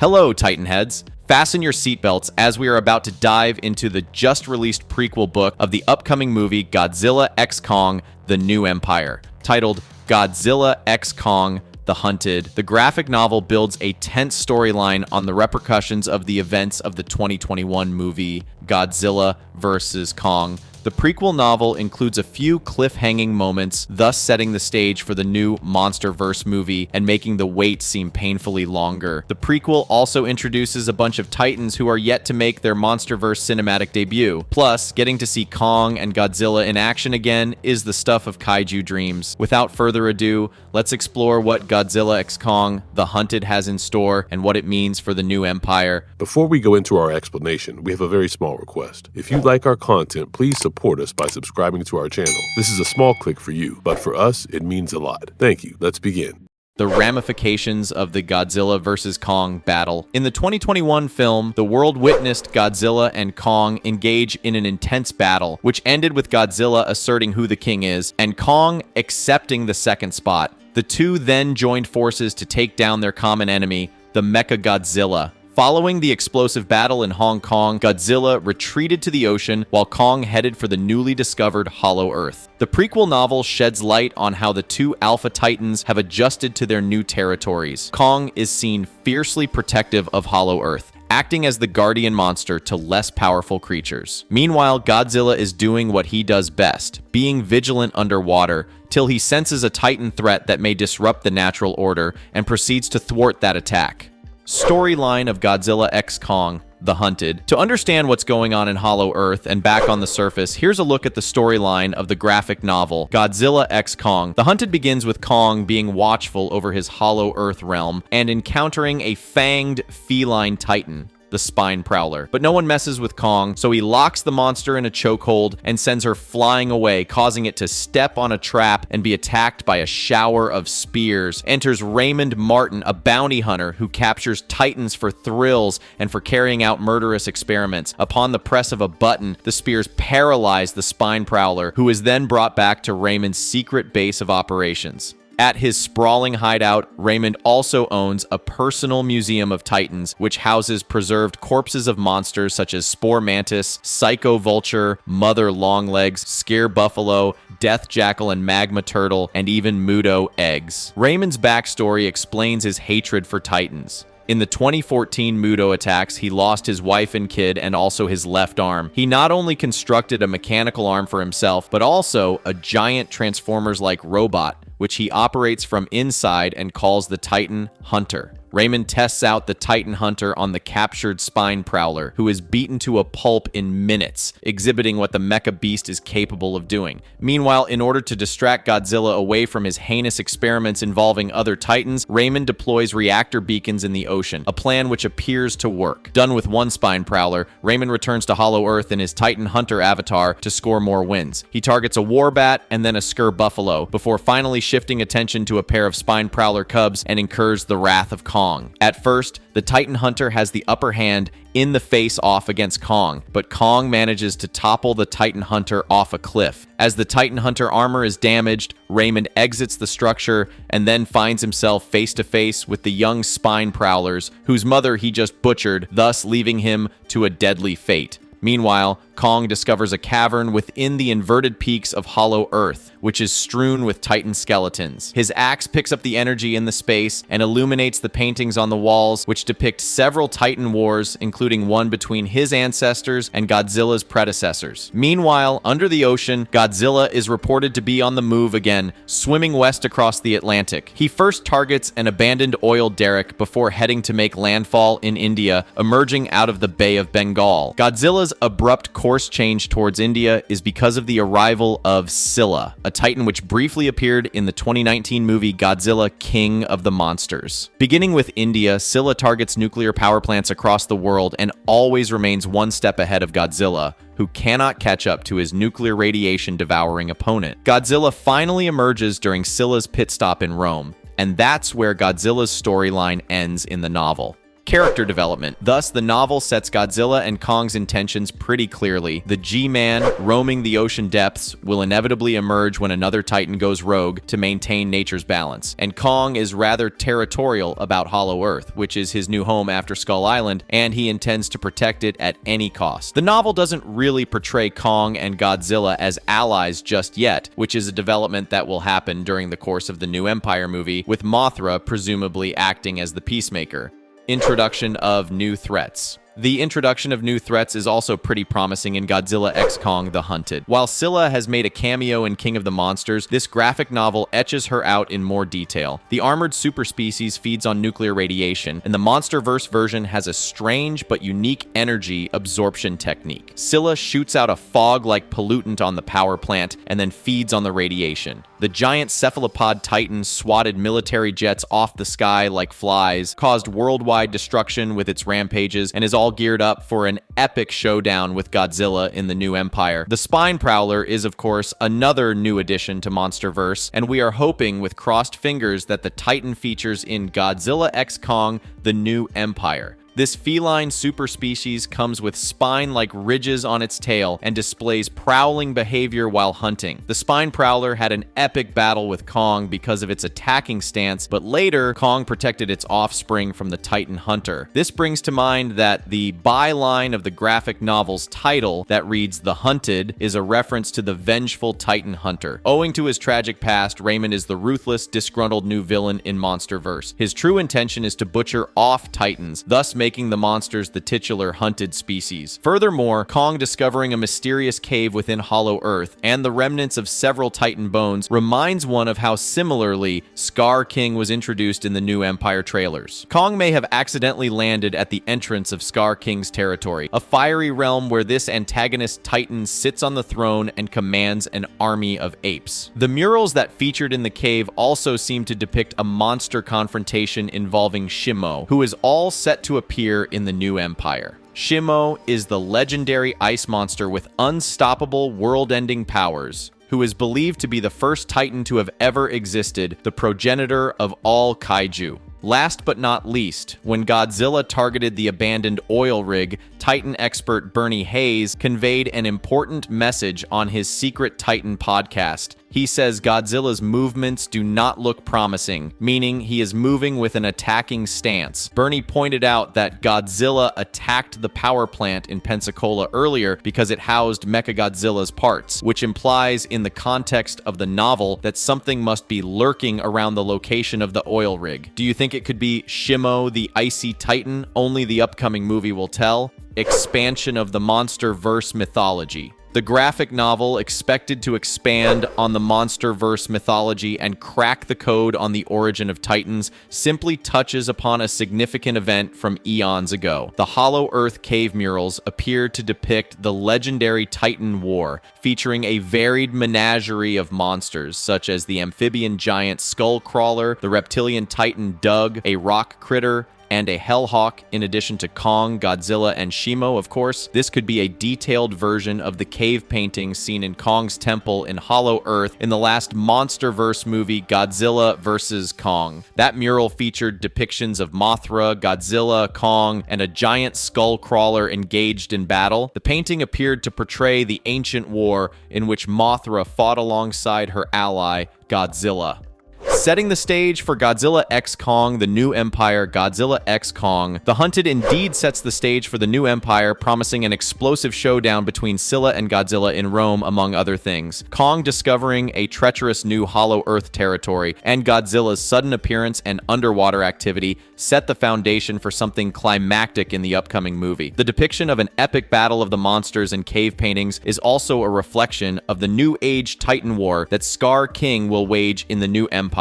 Hello, Titanheads. Fasten your seatbelts as we are about to dive into the just-released prequel book of the upcoming movie Godzilla x Kong: The New Empire, titled Godzilla x Kong: The Hunted. The graphic novel builds a tense storyline on the repercussions of the events of the 2021 movie Godzilla vs. Kong. The prequel novel includes a few cliffhanging moments, thus setting the stage for the new MonsterVerse movie and making the wait seem painfully longer. The prequel also introduces a bunch of Titans who are yet to make their MonsterVerse cinematic debut. Plus, getting to see Kong and Godzilla in action again is the stuff of kaiju dreams. Without further ado, let's explore what Godzilla x Kong: The Hunted has in store and what it means for the new empire. Before we go into our explanation, we have a very small request. If you like our content, please support us by subscribing to our channel. This is a small click for you, but for us, it means a lot. Thank you. Let's begin. The ramifications of the Godzilla vs. Kong battle. In the 2021 film, the world witnessed Godzilla and Kong engage in an intense battle, which ended with Godzilla asserting who the king is, and Kong accepting the second spot. The two then joined forces to take down their common enemy, the Mechagodzilla. Following the explosive battle in Hong Kong, Godzilla retreated to the ocean while Kong headed for the newly discovered Hollow Earth. The prequel novel sheds light on how the two Alpha Titans have adjusted to their new territories. Kong is seen fiercely protective of Hollow Earth, acting as the guardian monster to less powerful creatures. Meanwhile, Godzilla is doing what he does best, being vigilant underwater, till he senses a Titan threat that may disrupt the natural order and proceeds to thwart that attack. Storyline of Godzilla x Kong: The Hunted. To understand what's going on in Hollow Earth and back on the surface, here's a look at the storyline of the graphic novel Godzilla x Kong. The Hunted begins with Kong being watchful over his Hollow Earth realm and encountering a fanged feline titan, the Spine Prowler. But no one messes with Kong, so he locks the monster in a chokehold and sends her flying away, causing it to step on a trap and be attacked by a shower of spears. Enters Raymond Martin, a bounty hunter who captures titans for thrills and for carrying out murderous experiments. Upon the press of a button, the spears paralyze the Spine Prowler, who is then brought back to Raymond's secret base of operations. At his sprawling hideout, Raymond also owns a personal museum of titans, which houses preserved corpses of monsters such as Spore Mantis, Psycho Vulture, Mother Longlegs, Scare Buffalo, Death Jackal and Magma Turtle, and even Muto eggs. Raymond's backstory explains his hatred for titans. In the 2014 Muto attacks, he lost his wife and kid and also his left arm. He not only constructed a mechanical arm for himself, but also a giant Transformers-like robot, which he operates from inside and calls the Titan Hunter. Raymond tests out the Titan Hunter on the captured Spine Prowler, who is beaten to a pulp in minutes, exhibiting what the mecha beast is capable of doing. Meanwhile, in order to distract Godzilla away from his heinous experiments involving other Titans, Raymond deploys reactor beacons in the ocean, a plan which appears to work. Done with one Spine Prowler, Raymond returns to Hollow Earth in his Titan Hunter avatar to score more wins. He targets a Warbat and then a Scare Buffalo, before finally shifting attention to a pair of Spine Prowler cubs and incurs the wrath of Kong. At first, the Titan Hunter has the upper hand in the face-off against Kong, but Kong manages to topple the Titan Hunter off a cliff. As the Titan Hunter armor is damaged, Raymond exits the structure and then finds himself face-to-face with the young Spine Prowlers, whose mother he just butchered, thus leaving him to a deadly fate. Meanwhile, Kong discovers a cavern within the inverted peaks of Hollow Earth, which is strewn with Titan skeletons. His axe picks up the energy in the space and illuminates the paintings on the walls, which depict several Titan wars, including one between his ancestors and Godzilla's predecessors. Meanwhile, under the ocean, Godzilla is reported to be on the move again, swimming west across the Atlantic. He first targets an abandoned oil derrick before heading to make landfall in India, emerging out of the Bay of Bengal. Godzilla's abrupt course change towards India is because of the arrival of Scylla, a Titan which briefly appeared in the 2019 movie Godzilla: King of the Monsters. Beginning with India, Scylla targets nuclear power plants across the world and always remains one step ahead of Godzilla, who cannot catch up to his nuclear radiation devouring opponent. Godzilla finally emerges during Scylla's pit stop in Rome, and that's where Godzilla's storyline ends in the novel. Character development. Thus, the novel sets Godzilla and Kong's intentions pretty clearly. The G-Man, roaming the ocean depths, will inevitably emerge when another Titan goes rogue to maintain nature's balance. And Kong is rather territorial about Hollow Earth, which is his new home after Skull Island, and he intends to protect it at any cost. The novel doesn't really portray Kong and Godzilla as allies just yet, which is a development that will happen during the course of the New Empire movie, with Mothra presumably acting as the peacemaker. Introduction of new threats. The introduction of new threats is also pretty promising in Godzilla x Kong: The Hunted. While Scylla has made a cameo in King of the Monsters, this graphic novel etches her out in more detail. The armored superspecies feeds on nuclear radiation, and the MonsterVerse version has a strange but unique energy absorption technique. Scylla shoots out a fog-like pollutant on the power plant and then feeds on the radiation. The giant cephalopod Titan swatted military jets off the sky like flies, caused worldwide destruction with its rampages, and is all geared up for an epic showdown with Godzilla in the New Empire. The Spine Prowler is, of course, another new addition to MonsterVerse, and we are hoping with crossed fingers that the Titan features in Godzilla x Kong: The New Empire. This feline superspecies comes with spine-like ridges on its tail and displays prowling behavior while hunting. The Spine Prowler had an epic battle with Kong because of its attacking stance, but later, Kong protected its offspring from the Titan Hunter. This brings to mind that the byline of the graphic novel's title that reads The Hunted is a reference to the vengeful Titan Hunter. Owing to his tragic past, Raymond is the ruthless, disgruntled new villain in MonsterVerse. His true intention is to butcher off Titans, thus making the monsters the titular hunted species. Furthermore, Kong discovering a mysterious cave within Hollow Earth and the remnants of several Titan bones reminds one of how similarly Scar King was introduced in the New Empire trailers. Kong may have accidentally landed at the entrance of Scar King's territory, a fiery realm where this antagonist Titan sits on the throne and commands an army of apes. The murals that featured in the cave also seem to depict a monster confrontation involving Shimo, who is all set to appear in the New Empire. Shimo is the legendary ice monster with unstoppable world-ending powers, who is believed to be the first Titan to have ever existed, the progenitor of all kaiju. Last but not least, when Godzilla targeted the abandoned oil rig, Titan expert Bernie Hayes conveyed an important message on his Secret Titan podcast. He says Godzilla's movements do not look promising, meaning he is moving with an attacking stance. Bernie pointed out that Godzilla attacked the power plant in Pensacola earlier because it housed Mechagodzilla's parts, which implies in the context of the novel that something must be lurking around the location of the oil rig. Do you think it could be Shimo the Icy Titan? Only the upcoming movie will tell. Expansion of the MonsterVerse mythology. The graphic novel, expected to expand on the MonsterVerse mythology and crack the code on the origin of Titans, simply touches upon a significant event from eons ago. The Hollow Earth cave murals appear to depict the legendary Titan War, featuring a varied menagerie of monsters, such as the amphibian giant Skullcrawler, the reptilian Titan Dug, a rock critter, and a Hellhawk, in addition to Kong, Godzilla, and Shimo, of course. This could be a detailed version of the cave paintings seen in Kong's temple in Hollow Earth in the last MonsterVerse movie, Godzilla vs. Kong. That mural featured depictions of Mothra, Godzilla, Kong, and a giant Skullcrawler engaged in battle. The painting appeared to portray the ancient war in which Mothra fought alongside her ally, Godzilla. Setting the stage for Godzilla x Kong: The New Empire, Godzilla x Kong: The Hunted indeed sets the stage for the New Empire, promising an explosive showdown between Scylla and Godzilla in Rome, among other things. Kong discovering a treacherous new Hollow Earth territory, and Godzilla's sudden appearance and underwater activity set the foundation for something climactic in the upcoming movie. The depiction of an epic battle of the monsters and cave paintings is also a reflection of the New Age Titan War that Scar King will wage in the New Empire.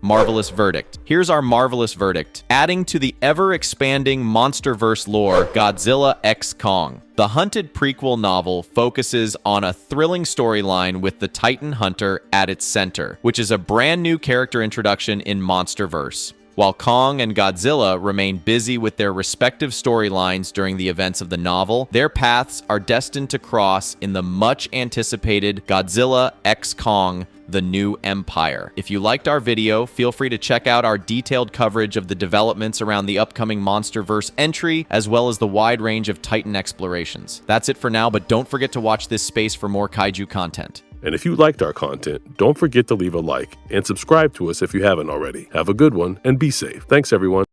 Marvelous verdict. Here's our marvelous verdict. Adding to the ever-expanding MonsterVerse lore, Godzilla x Kong. The Hunted prequel novel focuses on a thrilling storyline with the Titan Hunter at its center, which is a brand new character introduction in MonsterVerse. while Kong and Godzilla remain busy with their respective storylines during the events of the novel. Their paths are destined to cross in the much-anticipated Godzilla x Kong: The New Empire. If you liked our video, feel free to check out our detailed coverage of the developments around the upcoming MonsterVerse entry, as well as the wide range of Titan explorations. That's it for now, but don't forget to watch this space for more kaiju content. And if you liked our content, don't forget to leave a like and subscribe to us if you haven't already. Have a good one and be safe. Thanks, everyone.